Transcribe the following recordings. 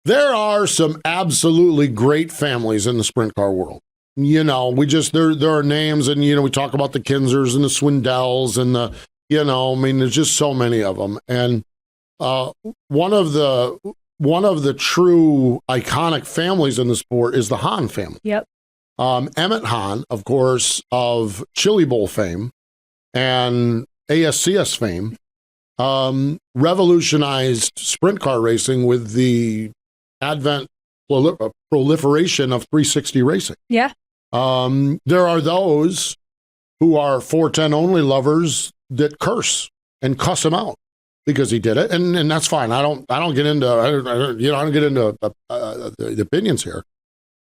There are some absolutely great families in the sprint car world. You know, there are names, and, you know, we talk about the Kinsers and the Swindells and there's just so many of them. And one of the true iconic families in the sport is the Hahn family. Yep. Emmett Hahn, of course, of Chili Bowl fame and ASCS fame, revolutionized sprint car racing with the advent proliferation of 360 racing. Yeah. There are those who are 410 only lovers that curse and cuss him out because he did it, and that's fine. I don't get into the opinions here.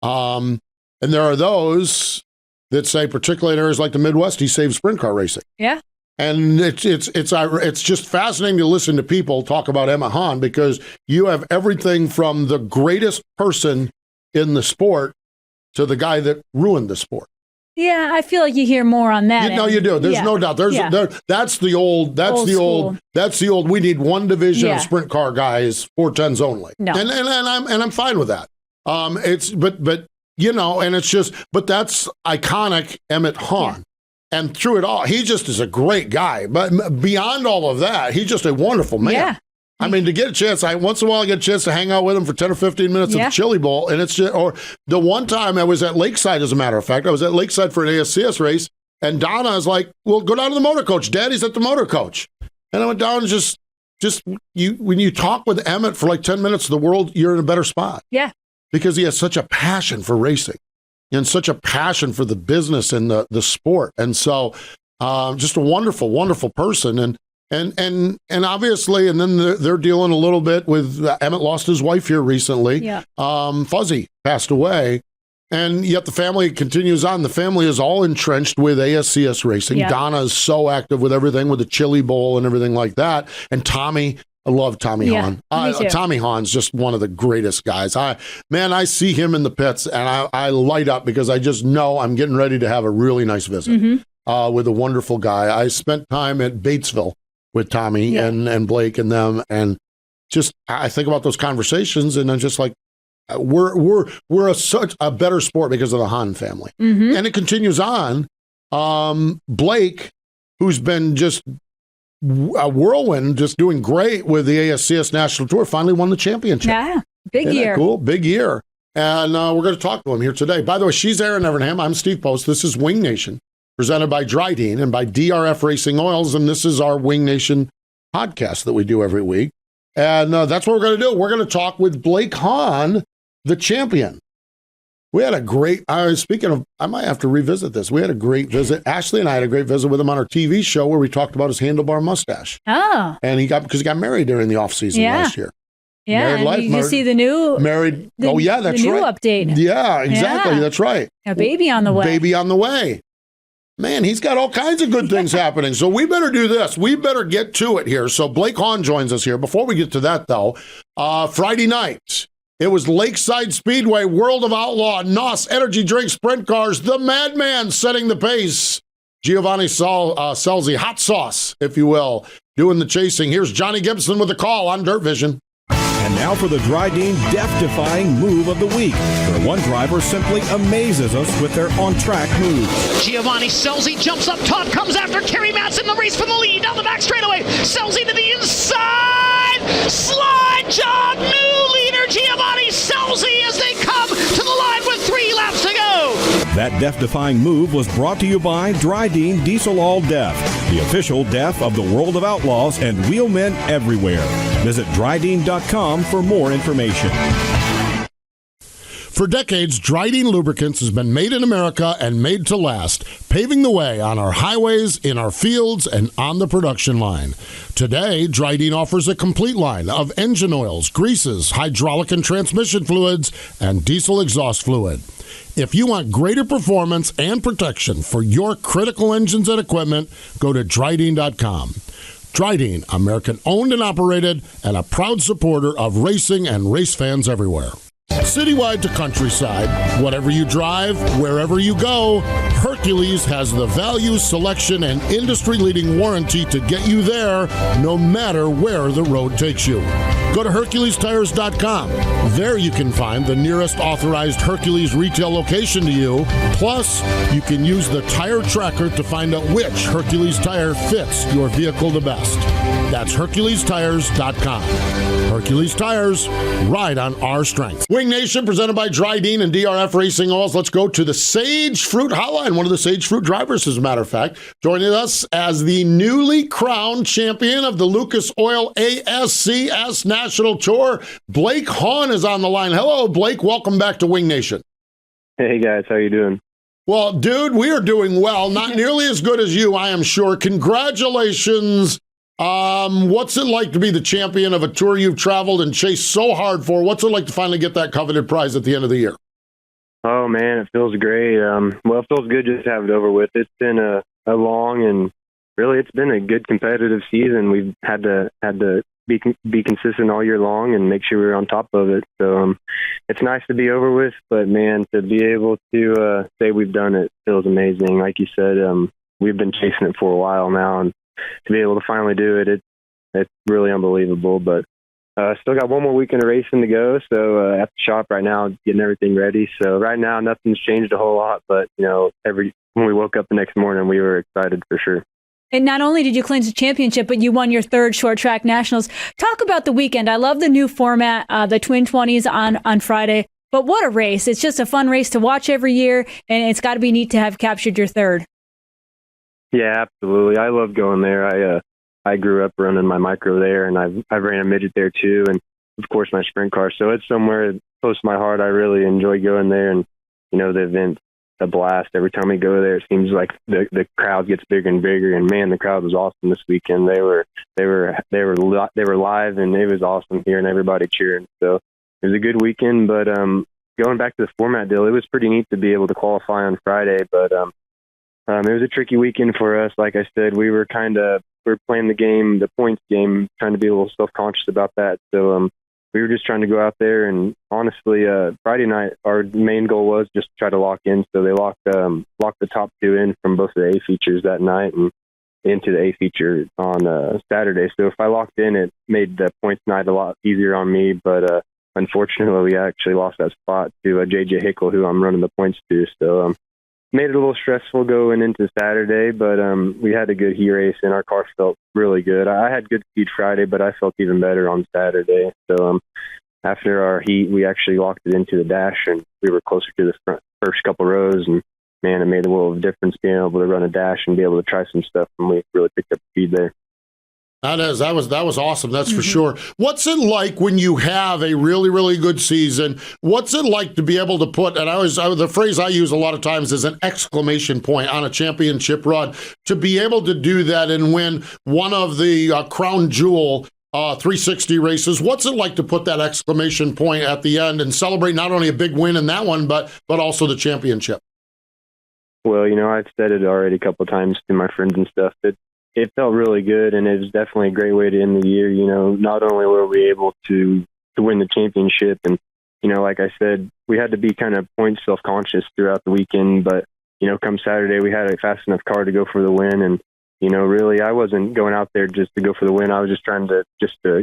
And there are those that say, particularly in areas like the Midwest, he saved sprint car racing. Yeah. And it's just fascinating to listen to people talk about Emmett Hahn, because you have everything from the greatest person in the sport to the guy that ruined the sport. Yeah, I feel like you hear more on that. You do. There's no doubt. That's the old. We need one division of sprint car guys, 410s only. No. And I'm fine with that. But that's iconic Emmett Hahn. Yeah. And through it all, he just is a great guy. But beyond all of that, he's just a wonderful man. Yeah. I mean, to get a chance, once in a while I get a chance to hang out with him for 10 or 15 minutes at the Chili Bowl. And it's just, or the one time I was at Lakeside, as a matter of fact, I was at Lakeside for an ASCS race. And Donna is like, well, go down to the motor coach. Daddy's at the motor coach. And I went down and when you talk with Emmett for like 10 minutes of the world, you're in a better spot. Yeah. Because he has such a passion for racing and such a passion for the business and the sport. And so just a wonderful, wonderful person. And obviously, and then they're dealing a little bit with, Emmett lost his wife here recently. Yeah. Fuzzy passed away. And yet the family continues on. The family is all entrenched with ASCS racing. Yeah. Donna is so active with everything, with the Chili Bowl and everything like that. And Tommy, I love Tommy Hahn. Tommy Hahn's just one of the greatest guys. I see him in the pits, and I light up because I just know I'm getting ready to have a really nice visit with a wonderful guy. I spent time at Batesville with Tommy and Blake and them, and just I think about those conversations, and I'm just like, we're such a better sport because of the Hahn family. And it continues on. Blake, who's been just a whirlwind, just doing great with the ASCS National Tour, finally won the championship. Yeah, big year. Cool, big year. And we're going to talk to him here today. By the way, she's Erin Evernham. I'm Steve Post. This is Wing Nation, presented by Dryden and by DRF Racing Oils. And this is our Wing Nation podcast that we do every week. And that's what we're going to do. We're going to talk with Blake Hahn, the champion. We had a great, speaking of, I might have to revisit this. We had a great visit. Ashley and I had a great visit with him on our TV show where we talked about his handlebar mustache. Oh. And because he got married during the off season last year. Yeah. You see the new married. That's right. The new update. Yeah, exactly. Yeah. That's right. A baby on the way. Baby on the way. Man, he's got all kinds of good things happening. So we better do this. We better get to it here. So Blake Hahn joins us here. Before we get to that, though, Friday night, it was Lakeside Speedway, World of Outlaw, NOS Energy Drink Sprint Cars, the Madman setting the pace. Giovanni Selzy, hot sauce, if you will, doing the chasing. Here's Johnny Gibson with the call on Dirt Vision. And now for the Dryden death-defying move of the week, where one driver simply amazes us with their on-track moves. Giovanni Selzy jumps up top, comes after Kerry Madsen, the race for the lead, down the back straightaway. Selzy to the inside, slide job, new leader Giovanni Selzy as they come to the line with 3 laps to go. That death-defying move was brought to you by Dryden Diesel All Def, the official def of the World of Outlaws and wheelmen everywhere. Visit Dryden.com for more information. For decades, Dryden Lubricants has been made in America and made to last, paving the way on our highways, in our fields, and on the production line. Today, Dryden offers a complete line of engine oils, greases, hydraulic and transmission fluids, and diesel exhaust fluid. If you want greater performance and protection for your critical engines and equipment, go to Dryden.com. Dryden, American owned and operated, and a proud supporter of racing and race fans everywhere. Citywide to countryside, whatever you drive, wherever you go, Hercules has the value, selection, and industry-leading warranty to get you there, no matter where the road takes you. Go to HerculesTires.com. There you can find the nearest authorized Hercules retail location to you. Plus, you can use the tire tracker to find out which Hercules tire fits your vehicle the best. That's HerculesTires.com. Hercules Tires, ride on our strength. Wing Nation, presented by Dryden and DRF Racing Oils. Let's go to the Sage Fruit Hotline. One of the Sage Fruit drivers, as a matter of fact, joining us as the newly crowned champion of the Lucas Oil ASCS National Tour. Blake Hahn is on the line. Hello, Blake. Welcome back to Wing Nation. Hey, guys. How you doing? Well, dude, we are doing well. Not nearly as good as you, I am sure. Congratulations. What's it like to be the champion of a tour you've traveled and chased so hard for? What's it like to finally get that coveted prize at the end of the year? Oh, man, it feels great. Well, it feels good just to have it over with. It's been a long and really it's been a good competitive season. We've had to be consistent all year long and make sure we're on top of it. So it's nice to be over with, but man, to be able to say we've done it feels amazing. Like you said, we've been chasing it for a while now, and to be able to finally do it, it's really unbelievable. But still got one more weekend of racing to go, so at the shop right now, getting everything ready. So right now, nothing's changed a whole lot, but when we woke up the next morning, we were excited for sure. And not only did you clinch the championship, but you won your third short track nationals. Talk about the weekend. I love the new format, the Twin 20s on Friday. But what a race. It's just a fun race to watch every year, and it's got to be neat to have captured your third. Yeah, absolutely. I love going there. I grew up running my micro there, and I ran a midget there too, and of course my sprint car. So it's somewhere close to my heart. I really enjoy going there, and the event's a blast. Every time we go there, it seems like the crowd gets bigger and bigger. And man, the crowd was awesome this weekend. They were live, and it was awesome hearing everybody cheering. So it was a good weekend. But going back to the format deal, it was pretty neat to be able to qualify on Friday, but it was a tricky weekend for us. Like I said, we were playing the points game, trying to be a little self-conscious about that. So we were just trying to go out there, and honestly, Friday night, our main goal was just to try to lock in. So they locked the top two in from both the A features that night and into the A feature on Saturday. So if I locked in, it made the points night a lot easier on me. But unfortunately, we actually lost that spot to JJ Hickle, who I'm running the points to. So made it a little stressful going into Saturday, but we had a good heat race, and our car felt really good. I had good speed Friday, but I felt even better on Saturday. So after our heat, we actually locked it into the dash, and we were closer to the first couple rows, and man, it made a world of difference being able to run a dash and be able to try some stuff, and we really picked up speed there. That was awesome. That's for sure. What's it like when you have a really, really good season? What's it like to be able to put, and the phrase I use a lot of times is an exclamation point on a championship run, to be able to do that and win one of the crown jewel 360 races? What's it like to put that exclamation point at the end and celebrate not only a big win in that one, but also the championship? Well, I've said it already a couple of times to my friends and stuff. It felt really good, and it was definitely a great way to end the year. Not only were we able to win the championship, and, like I said, we had to be kind of point self-conscious throughout the weekend, but, come Saturday, we had a fast enough car to go for the win, and, really, I wasn't going out there just to go for the win. I was just trying to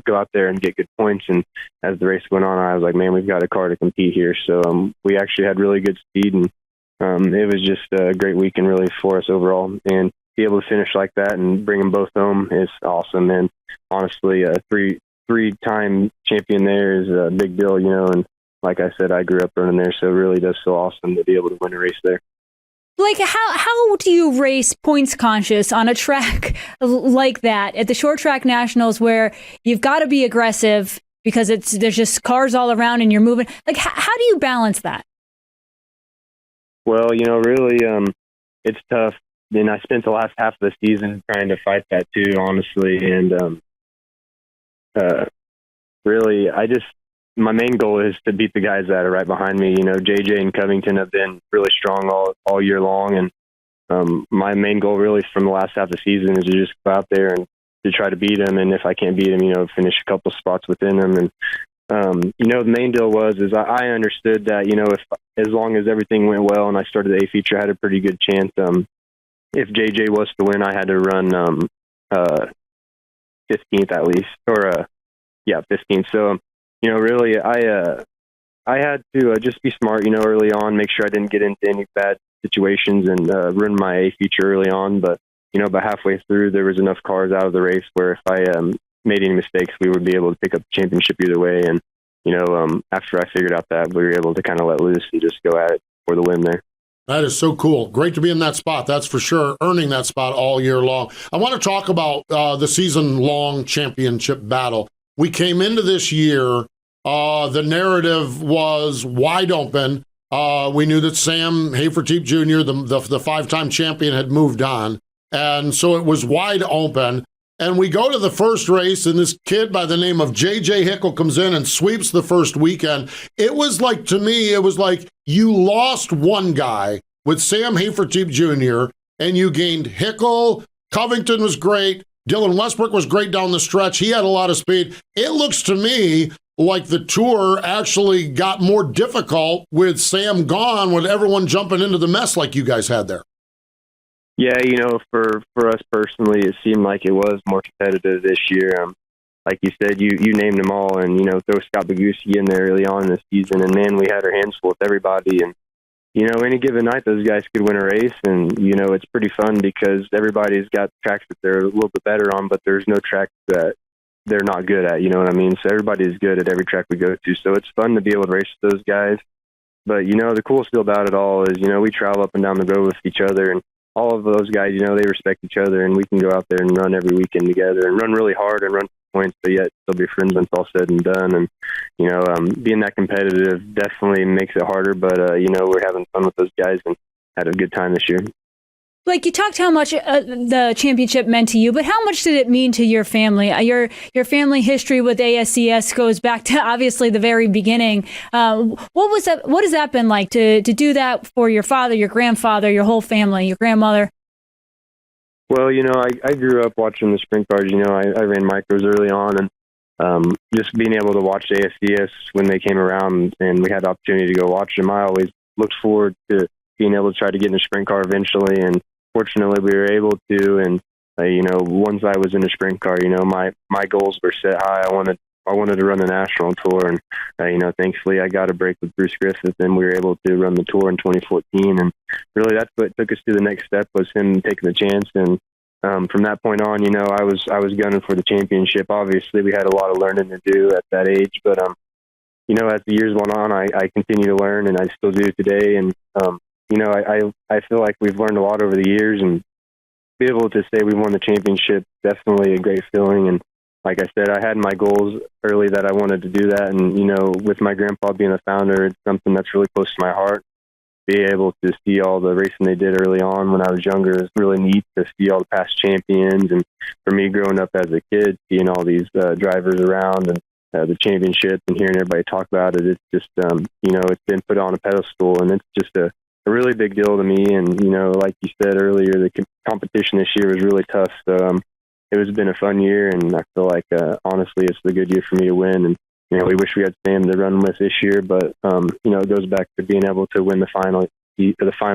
go out there and get good points, and as the race went on, I was like, man, we've got a car to compete here. So we actually had really good speed, and it was just a great weekend really for us overall, and be able to finish like that and bring them both home is awesome. And honestly, a three-time champion there is a big deal, and like I said, I grew up running there, so it really does feel awesome to be able to win a race there. Blake, how do you race points conscious on a track like that at the short track nationals, where you've got to be aggressive because there's just cars all around and you're moving? Like, how do you balance that? Well, really, it's tough. And I spent the last half of the season trying to fight that too, honestly. And really, my main goal is to beat the guys that are right behind me. JJ and Covington have been really strong all year long. And my main goal really from the last half of the season is to just go out there and to try to beat them. And if I can't beat them, finish a couple spots within them. And, the main deal is I understood that, if as long as everything went well and I started the A feature, I had a pretty good chance. If JJ was to win, I had to run 15th at least, or 15. So, really, I had to just be smart, early on, make sure I didn't get into any bad situations and ruin my A feature early on. But, about halfway through, there was enough cars out of the race where if I made any mistakes, we would be able to pick up the championship either way. And, after I figured out that, we were able to kind of let loose and just go at it for the win there. That is so cool. Great to be in that spot, that's for sure, earning that spot all year long. I want to talk about the season-long championship battle. We came into this year, the narrative was wide open. We knew that Sam Hafertepe Jr., the five-time champion, had moved on, and so it was wide open. And we go to the first race, and this kid by the name of J.J. Hickle comes in and sweeps the first weekend. It was like, to me, it was like you lost one guy with Sam Hafertepe Jr., and you gained Hickle. Covington was great. Dylan Westbrook was great down the stretch. He had a lot of speed. It looks to me like the tour actually got more difficult with Sam gone, with everyone jumping into the mess like you guys had there. Yeah, for us personally, it seemed like it was more competitive this year. Like you said, you named them all, and, throw Scott Bagusi in there early on in the season, and man, we had our hands full with everybody. And, any given night, those guys could win a race, and, it's pretty fun because everybody's got tracks that they're a little bit better on, but there's no track that they're not good at, you know what I mean? So everybody's good at every track we go to, so it's fun to be able to race with those guys. But, the coolest thing about it all is, we travel up and down the road with each other, and all of those guys, they respect each other, and we can go out there and run every weekend together and run really hard and run points, but yet still be friends when it's all said and done. And, being that competitive definitely makes it harder, but, we're having fun with those guys and had a good time this year. Like, you talked how much the championship meant to you, but how much did it mean to your family? Your family history with ASCS goes back to obviously the very beginning. What has that been like to do that for your father, your grandfather, your whole family, your grandmother? Well, I grew up watching the sprint cars. I ran micros early on, and just being able to watch ASCS when they came around and we had the opportunity to go watch them, I always looked forward to being able to try to get in a sprint car eventually. And fortunately, we were able to. And once I was in a sprint car, my goals were set high. I wanted to run the national tour, and thankfully I got a break with Bruce Griffith, and we were able to run the tour in 2014. And really, that's what took us to the next step, was him taking the chance. And from that point on, I was gunning for the championship. Obviously, we had a lot of learning to do at that age, but as the years went on, I continue to learn, and I still do today. And I feel like we've learned a lot over the years, and be able to say we won the championship, definitely a great feeling. And like I said, I had my goals early that I wanted to do that. And, with my grandpa being the founder, it's something that's really close to my heart. Be able to see all the racing they did early on when I was younger is really neat, to see all the past champions. And for me, growing up as a kid, seeing all these drivers around and the championship and hearing everybody talk about it, it's just, it's been put on a pedestal, and it's just a really big deal to me. And, like you said earlier, the competition this year was really tough. So it has been a fun year, and I feel like, honestly, it's a good year for me to win. And, we wish we had Sam to run with this year, but, it goes back to being able to win the final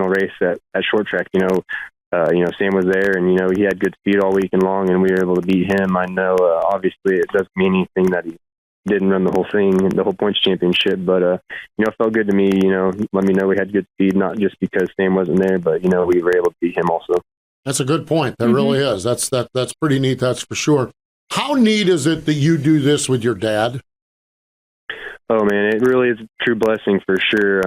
race at short track. Sam was there, and, he had good speed all weekend long, and we were able to beat him. I know, obviously, it doesn't mean anything that he didn't run the whole thing, the whole points championship, but, it felt good to me, let me know we had good speed, not just because Sam wasn't there, but, we were able to beat him also. That's a good point. That really is. That's pretty neat. That's for sure. How neat is it that you do this with your dad? Oh man, it really is a true blessing for sure.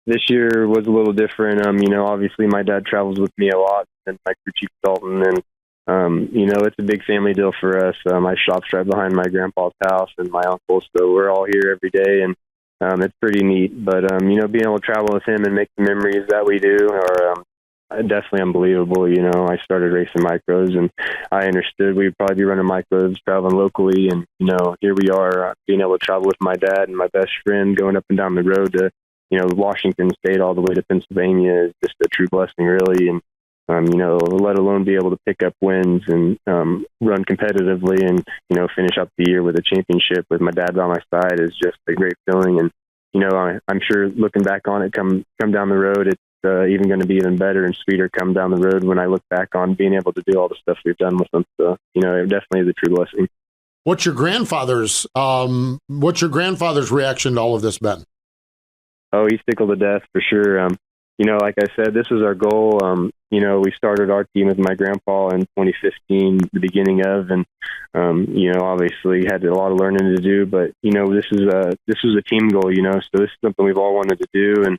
This year was a little different. Obviously my dad travels with me a lot, and my crew chief Dalton, and it's a big family deal for us. My shop's right behind my grandpa's house and my uncle, so we're all here every day, and it's pretty neat. But being able to travel with him and make the memories that we do are definitely unbelievable. I started racing micros, and I understood we'd probably be running micros traveling locally, and here we are, being able to travel with my dad and my best friend, going up and down the road to Washington State all the way to Pennsylvania is just a true blessing, really. And let alone be able to pick up wins and run competitively and finish up the year with a championship with my dad by my side is just a great feeling. And I'm sure looking back on it, come down the road, it's even going to be even better and sweeter come down the road when I look back on being able to do all the stuff we've done with them. So, it definitely is a true blessing. What's your grandfather's reaction to all of this been? Oh, he's tickled to death for sure. Like I said, this was our goal. We started our team with my grandpa in 2015, the beginning of, and obviously had a lot of learning to do. But this was a team goal. So this is something we've all wanted to do, and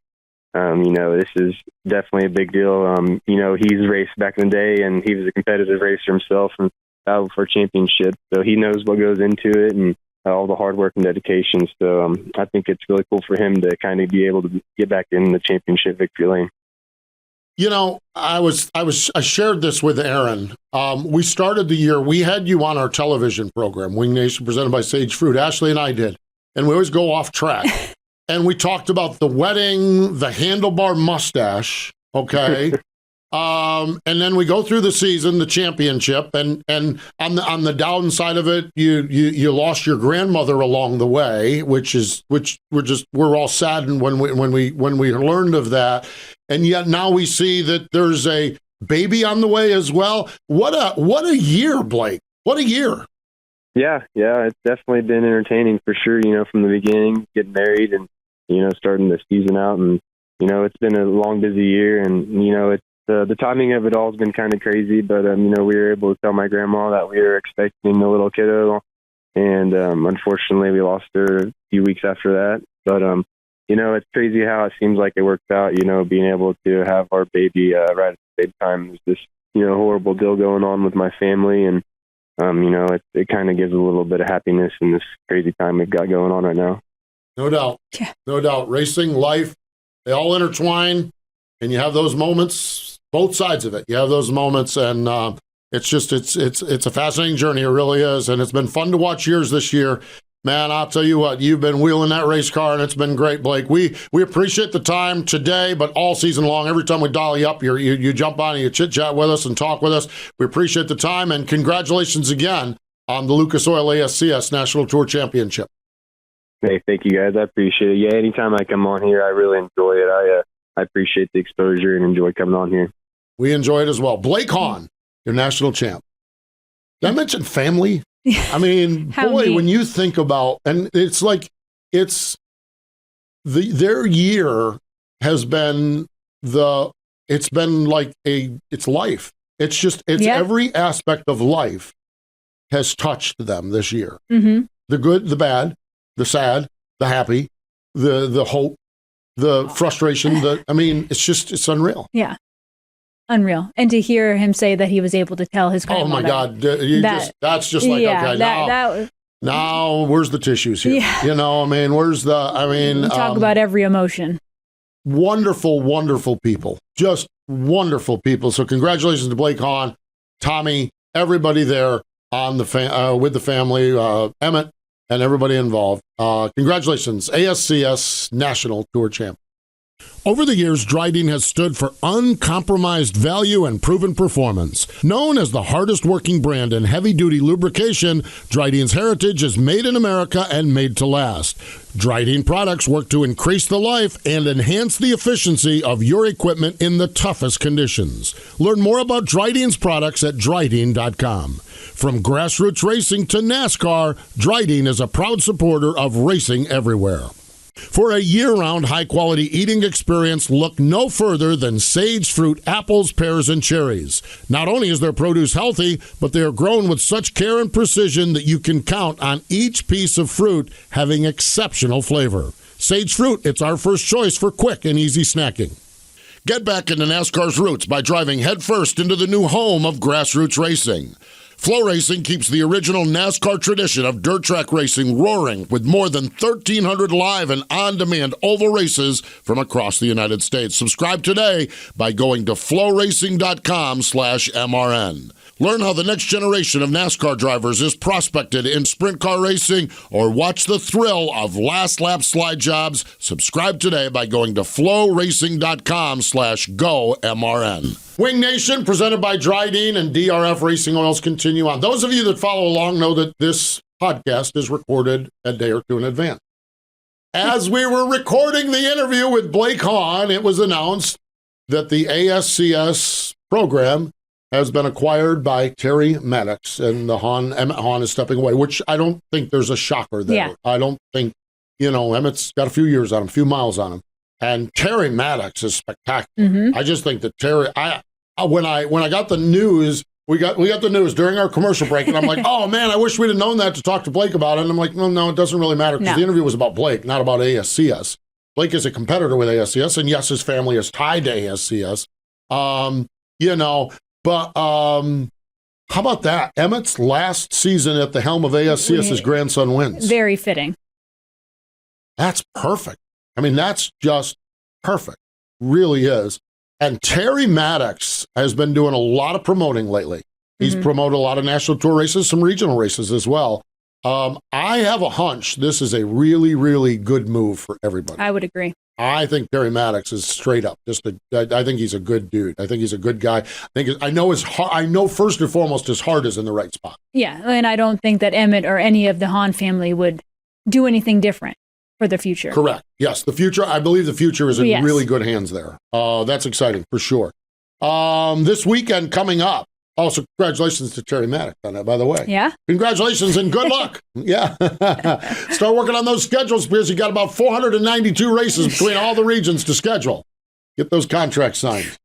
this is definitely a big deal. He's raced back in the day, and he was a competitive racer himself, and battled for championships. So he knows what goes into it, and all the hard work and dedication. So I think it's really cool for him to kind of be able to get back in the championship victory lane. I shared this with Erin. We started the year, we had you on our television program, Wing Nation, presented by Sage Fruit. Ashley and I did. And we always go off track. And we talked about the wedding, the handlebar mustache, okay? And then we go through the season, the championship, and on the downside of it, you lost your grandmother along the way, which we're all saddened when we learned of that. And yet now we see that there's a baby on the way as well. What a year, Blake. What a year. Yeah, it's definitely been entertaining for sure, from the beginning, getting married and, starting the season out. And, it's been a long, busy year. And, it's the timing of it all has been kind of crazy. But, we were able to tell my grandma that we were expecting a little kiddo. And unfortunately, we lost her a few weeks after that. But, it's crazy how it seems like it worked out, being able to have our baby right at the same time. There's this, horrible deal going on with my family. And, it kind of gives a little bit of happiness in this crazy time we've got going on right now. No doubt. Yeah. No doubt. Racing, life, they all intertwine, and you have those moments, both sides of it. You have those moments, and it's a fascinating journey. It really is, and it's been fun to watch yours this year. Man, I'll tell you what, you've been wheeling that race car, and it's been great, Blake. We appreciate the time today, but all season long, every time we dial you up, you jump on and you chit-chat with us and talk with us. We appreciate the time, and congratulations again on the Lucas Oil ASCS National Tour Championship. Hey, thank you, guys. I appreciate it. Yeah, anytime I come on here, I really enjoy it. I appreciate the exposure and enjoy coming on here. We enjoy it as well. Blake Hahn, your national champ. Did I mention family? I mean, boy, when you think about, and it's like, their year has been it's life. It's every aspect of life has touched them this year. Mm-hmm. The good, the bad, the sad, the happy, the hope, the frustration, it's unreal. Yeah. Unreal. And to hear him say that he was able to tell his grandmother. Oh my God. That's just like, okay, now where's the tissues here? Yeah. Where's the, talk about every emotion. Wonderful, wonderful people. Just wonderful people. So congratulations to Blake Hahn, Tommy, everybody there on with the family, Emmett, and everybody involved. Congratulations, ASCS National Tour Champ. Over the years, Dryden has stood for uncompromised value and proven performance. Known as the hardest working brand in heavy-duty lubrication, Dryden's heritage is made in America and made to last. Dryden products work to increase the life and enhance the efficiency of your equipment in the toughest conditions. Learn more about Dryden's products at Dryden.com. From grassroots racing to NASCAR, Dryden is a proud supporter of racing everywhere. For a year-round high-quality eating experience, look no further than Sage Fruit apples, pears, and cherries. Not only is their produce healthy, but they are grown with such care and precision that you can count on each piece of fruit having exceptional flavor. Sage Fruit, it's our first choice for quick and easy snacking. Get back into NASCAR's roots by driving headfirst into the new home of grassroots racing. Flow Racing keeps the original NASCAR tradition of dirt track racing roaring with more than 1,300 live and on-demand oval races from across the United States. Subscribe today by going to flowracing.com/MRN. Learn how the next generation of NASCAR drivers is prospected in sprint car racing or watch the thrill of last lap slide jobs. Subscribe today by going to flowracing.com/GoMRN. Wing Nation, presented by Dryden and DRF Racing Oils, continue on. Those of you that follow along know that this podcast is recorded a day or two in advance. As we were recording the interview with Blake Hahn, it was announced that the ASCS program has been acquired by Terry Maddox, and Emmett Hahn is stepping away, which I don't think there's a shocker there. Yeah. I don't think, Emmett's got a few years on him, a few miles on him. And Terry Maddox is spectacular. Mm-hmm. I just think that Terry, when I got the news, we got the news during our commercial break, and I'm like, oh man, I wish we'd have known that to talk to Blake about it. And I'm like, no, it doesn't really matter, because the interview was about Blake, not about ASCS. Blake is a competitor with ASCS, and yes, his family is tied to ASCS. But how about that? Emmett's last season at the helm of ASCS, his grandson wins. Very fitting. That's perfect. I mean, that's just perfect. Really is. And Terry Maddox has been doing a lot of promoting lately. He's promoted a lot of national tour races, some regional races as well. I have a hunch this is a really, really good move for everybody. I would agree. I think Terry Maddox is straight up I think he's a good dude. I think he's a good guy. I know first and foremost his heart is in the right spot. Yeah, and I don't think that Emmett or any of the Hahn family would do anything different for the future. Correct. Yes, the future. I believe the future is in really good hands there. That's exciting for sure. This weekend coming up. Also, congratulations to Terry Maddox on that, by the way. Yeah. Congratulations and good luck. Yeah. Start working on those schedules, because you got about 492 races between all the regions to schedule. Get those contracts signed.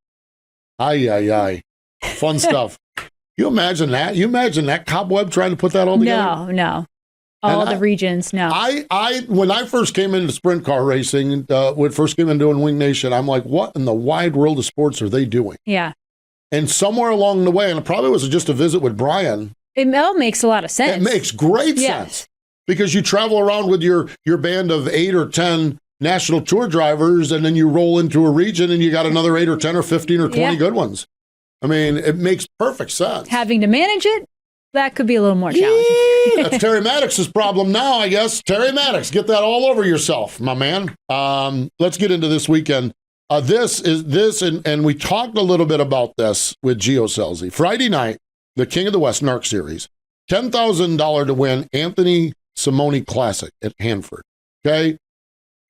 Aye. Fun stuff. You imagine that? You imagine that cobweb trying to put that all together? No. All the regions, no. When I first came into sprint car racing, when first came into doing Wing Nation, I'm like, what in the wide world of sports are they doing? Yeah. And somewhere along the way, and it probably was just a visit with Brian. It all makes a lot of sense. It makes great sense. Because you travel around with your band of 8 or 10 national tour drivers, and then you roll into a region and you got another 8 or 10 or 15 or 20 good ones. I mean, it makes perfect sense. Having to manage it, that could be a little more challenging. That's Terry Maddox's problem now, I guess. Terry Maddox, get that all over yourself, my man. Let's get into this weekend. And we talked a little bit about this with Gio Scelzi. Friday night, the King of the West NARC Series, $10,000 to win Anthony Simone Classic at Hanford. Okay?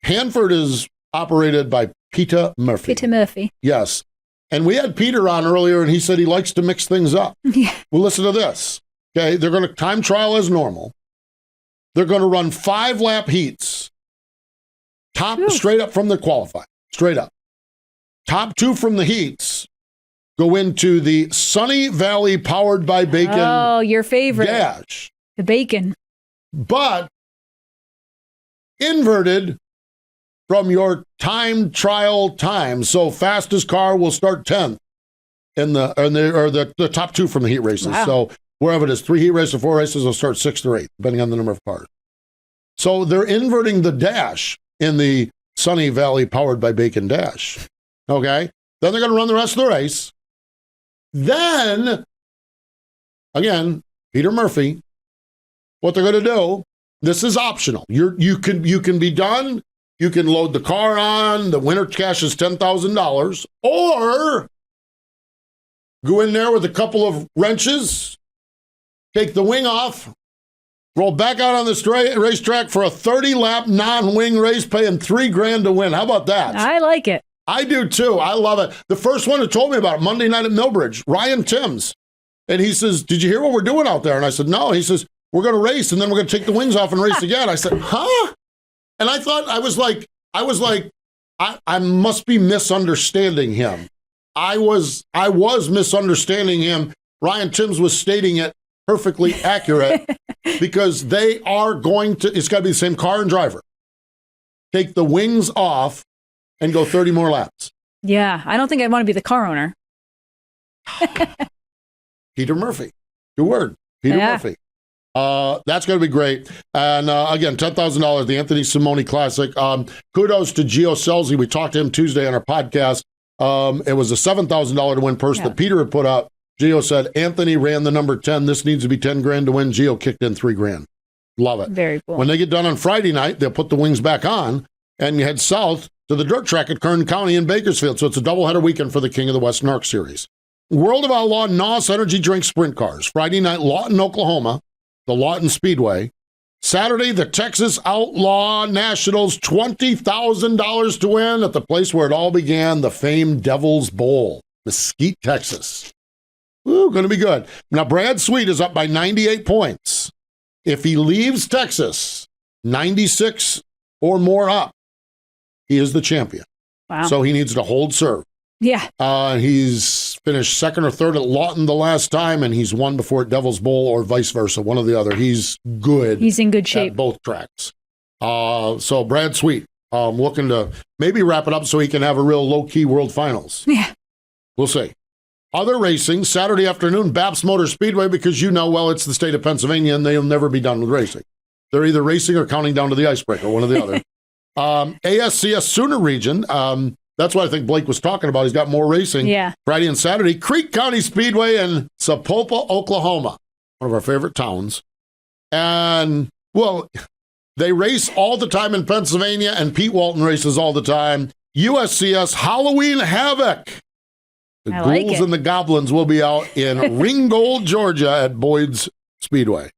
Hanford is operated by Peter Murphy. Peter Murphy. Yes. And we had Peter on earlier, and he said he likes to mix things up. Yeah. Well, listen to this. Okay? They're going to time trial as normal. They're going to run 5-lap heats. Straight up from the qualifying. Straight up. Top 2 from the heats go into the Sunny Valley powered by Bacon. Oh, your favorite. Dash. The Bacon. But inverted from your time trial time. So fastest car will start 10th in the top 2 from the heat races. Wow. So wherever it is, 3 heat races or 4 races, will start 6th or 8th, depending on the number of cars. So they're inverting the dash in the Sunny Valley powered by Bacon Dash. Okay, then they're going to run the rest of the race. Then, again, Peter Murphy, what they're going to do, this is optional. You can be done. You can load the car on. The winner cash is $10,000. Or go in there with a couple of wrenches, take the wing off, roll back out on the racetrack for a 30-lap non-wing race, paying $3,000 to win. How about that? I like it. I do too. I love it. The first one who told me about it, Monday night at Millbridge, Ryan Timms. And he says, did you hear what we're doing out there? And I said, no. He says, we're going to race, and then we're going to take the wings off and race again. I said, huh? And I thought, I was like, I must be misunderstanding him. I was misunderstanding him. Ryan Timms was stating it perfectly accurate, because they are going to, it's got to be the same car and driver. Take the wings off and go 30 more laps. Yeah, I don't think I'd want to be the car owner. Peter Murphy. Good word. Peter Murphy. That's going to be great. And again, $10,000, the Anthony Simone Classic. Kudos to Gio Scelzi. We talked to him Tuesday on our podcast. It was a $7,000 to win purse that Peter had put up. Gio said, Anthony ran the number 10. This needs to be $10,000 to win. Gio kicked in $3,000. Love it. Very cool. When they get done on Friday night, they'll put the wings back on, and you head south to the dirt track at Kern County in Bakersfield. So it's a doubleheader weekend for the King of the West NARC Series. World of Outlaw NOS Energy Drink Sprint Cars. Friday night, Lawton, Oklahoma, the Lawton Speedway. Saturday, the Texas Outlaw Nationals, $20,000 to win at the place where it all began, the famed Devil's Bowl, Mesquite, Texas. Ooh, going to be good. Now, Brad Sweet is up by 98 points. If he leaves Texas 96 or more up, he is the champion. Wow. So he needs to hold serve. Yeah. He's finished second or third at Lawton the last time, and he's won before at Devil's Bowl or vice versa, one or the other. He's good. He's in good shape. At both tracks. So Brad Sweet, looking to maybe wrap it up so he can have a real low-key World Finals. Yeah. We'll see. Other racing, Saturday afternoon, Baps Motor Speedway, because it's the state of Pennsylvania, and they'll never be done with racing. They're either racing or counting down to the icebreaker, one or the other. ASCS Sooner Region, that's what I think Blake was talking about. He's got more racing. Yeah. Friday and Saturday, Creek County Speedway in Sapulpa, Oklahoma, one of our favorite towns. And, well, they race all the time in Pennsylvania, and Pete Walton races all the time. USCS Halloween Havoc. The ghouls and the goblins will be out in Ringgold, Georgia at Boyd's Speedway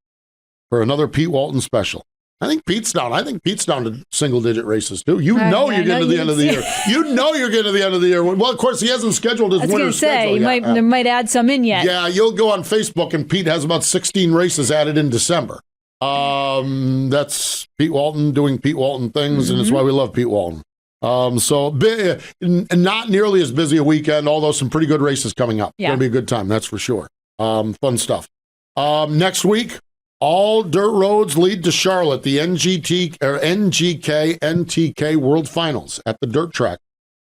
for another Pete Walton special. I think Pete's down. I think Pete's down to single-digit races, too. You're getting to the end of the year. You know you're getting to the end of the year. Well, of course, he hasn't scheduled his winter schedule yet. They might add some in yet. Yeah, you'll go on Facebook, and Pete has about 16 races added in December. That's Pete Walton doing Pete Walton things, and it's why we love Pete Walton. Not nearly as busy a weekend, although some pretty good races coming up. Yeah. Going to be a good time, that's for sure. Fun stuff. Next week, all dirt roads lead to Charlotte, the NGK NTK World Finals at the dirt track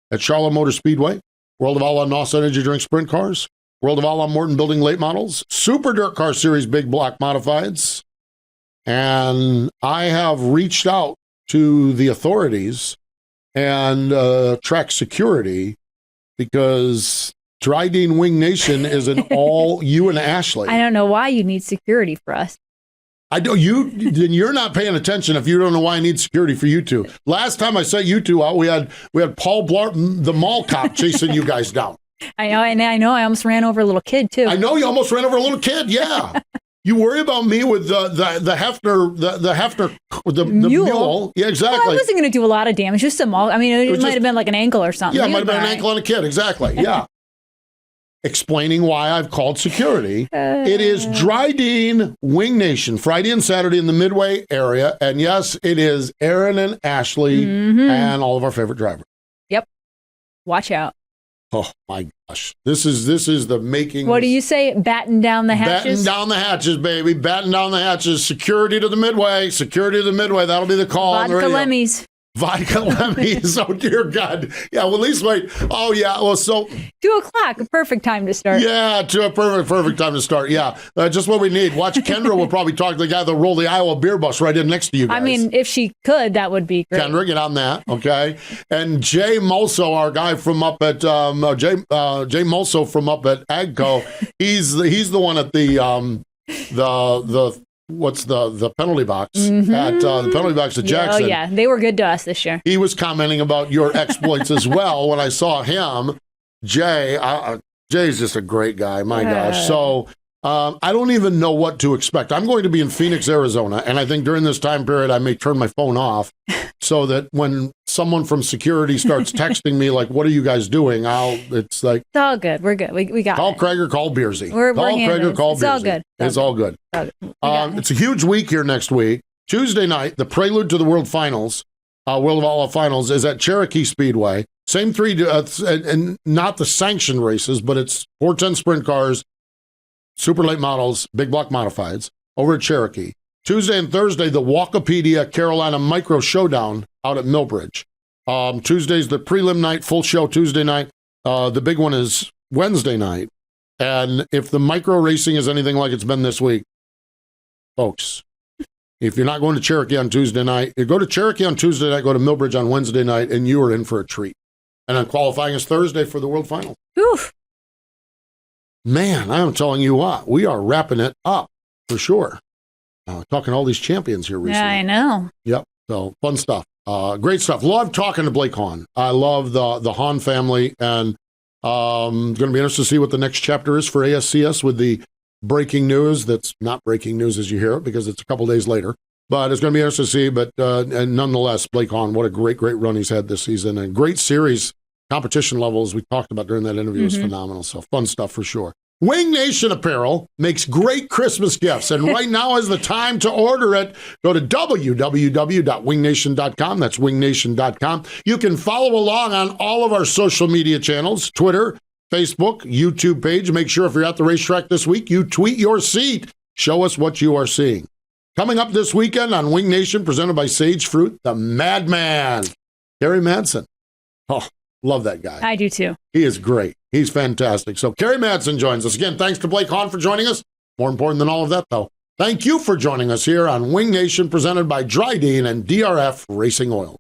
at Charlotte Motor Speedway. World of Outlaw NOS Energy Drink Sprint Cars. World of Outlaw Morton Building Late Models. Super Dirt Car Series Big Block Modifieds. And I have reached out to the authorities and track security, because Dryden Wing Nation is an all you and Ashley. I don't know why you need security for us. You're not paying attention if you don't know why I need security for you two. Last time I sent you two out, we had Paul Blart, the mall cop, chasing you guys down. I know, and I know I almost ran over a little kid too. I know you almost ran over a little kid. Yeah. You worry about me with the Hefner, the mule. Yeah, exactly. Well, I wasn't going to do a lot of damage, just a small. I mean, it might have been like an ankle or something. Yeah, it might have been an ankle on a kid. Exactly. Yeah. Explaining why I've called security. It is Dryden Wing Nation, Friday and Saturday in the Midway area. And yes, it is Erin and Ashley and all of our favorite drivers. Yep. Watch out. Oh my gosh. This is the making. What do you say? Batten down the hatches? Batten down the hatches, baby. Batten down the hatches. Security to the Midway. Security to the Midway. That'll be the call on the radio. Vodka Lemmys. Vodka Lemmys. Oh, dear God. Yeah, well, at least wait. Oh, yeah. Well, so 2:00, a perfect time to start. Yeah, a perfect time to start. Yeah, just what we need. Watch, Kendra will probably talk to the guy that rolled the Iowa beer bus right in next to you guys. I mean, if she could, that would be great. Kendra, get on that, okay? And Jay Mulso, our guy from up at Jay Mulso from up at Agco, he's the one at the what's the penalty box at the penalty box at Jackson. Oh, yeah. They were good to us this year. He was commenting about your exploits as well when I saw him. Jay's just a great guy. My gosh. So I don't even know what to expect. I'm going to be in Phoenix, Arizona, and I think during this time period I may turn my phone off so that when someone from security starts texting me like, "What are you guys doing?" It's like, it's all good. We're good. We got call it. Craig or call Beersy. Call Craig or call Beersy. All good. It's all good. It's a huge week here next week. Tuesday night, the prelude to the World Finals, World of Outlaw Finals, is at Cherokee Speedway. Same three, and not the sanctioned races, but it's 410 sprint cars, super late models, big block modifieds over at Cherokee. Tuesday and Thursday, the Walkopedia Carolina Micro Showdown out at Millbridge. Tuesday's the prelim night, full show Tuesday night. The big one is Wednesday night. And if the micro racing is anything like it's been this week, folks, if you're not going to Cherokee on Tuesday night, you go to Cherokee on Tuesday night, go to Millbridge on Wednesday night, and you are in for a treat. And then qualifying is Thursday for the World Final. Oof. Man, I'm telling you what, we are wrapping it up for sure. Talking to all these champions here recently. Yeah, I know. Yep. So fun stuff. Great stuff. Love talking to Blake Hahn. I love the Hahn family, and going to be interested to see what the next chapter is for ASCS with the breaking news. That's not breaking news as you hear it because it's a couple days later. But it's going to be interesting to see. But and nonetheless, Blake Hahn, what a great run he's had this season. And great series, competition levels we talked about during that interview was phenomenal. So fun stuff for sure. Wing Nation Apparel makes great Christmas gifts, and right now is the time to order it. Go to www.wingnation.com. That's wingnation.com. You can follow along on all of our social media channels, Twitter, Facebook, YouTube page. Make sure if you're at the racetrack this week, you tweet your seat. Show us what you are seeing. Coming up this weekend on Wing Nation, presented by Sage Fruit, the Madman, Kerry Madsen. Oh, love that guy. I do too. He is great. He's fantastic. So Kerry Madsen joins us. Again, thanks to Blake Hahn for joining us. More important than all of that, though, thank you for joining us here on Wing Nation, presented by Dryden and DRF Racing Oil.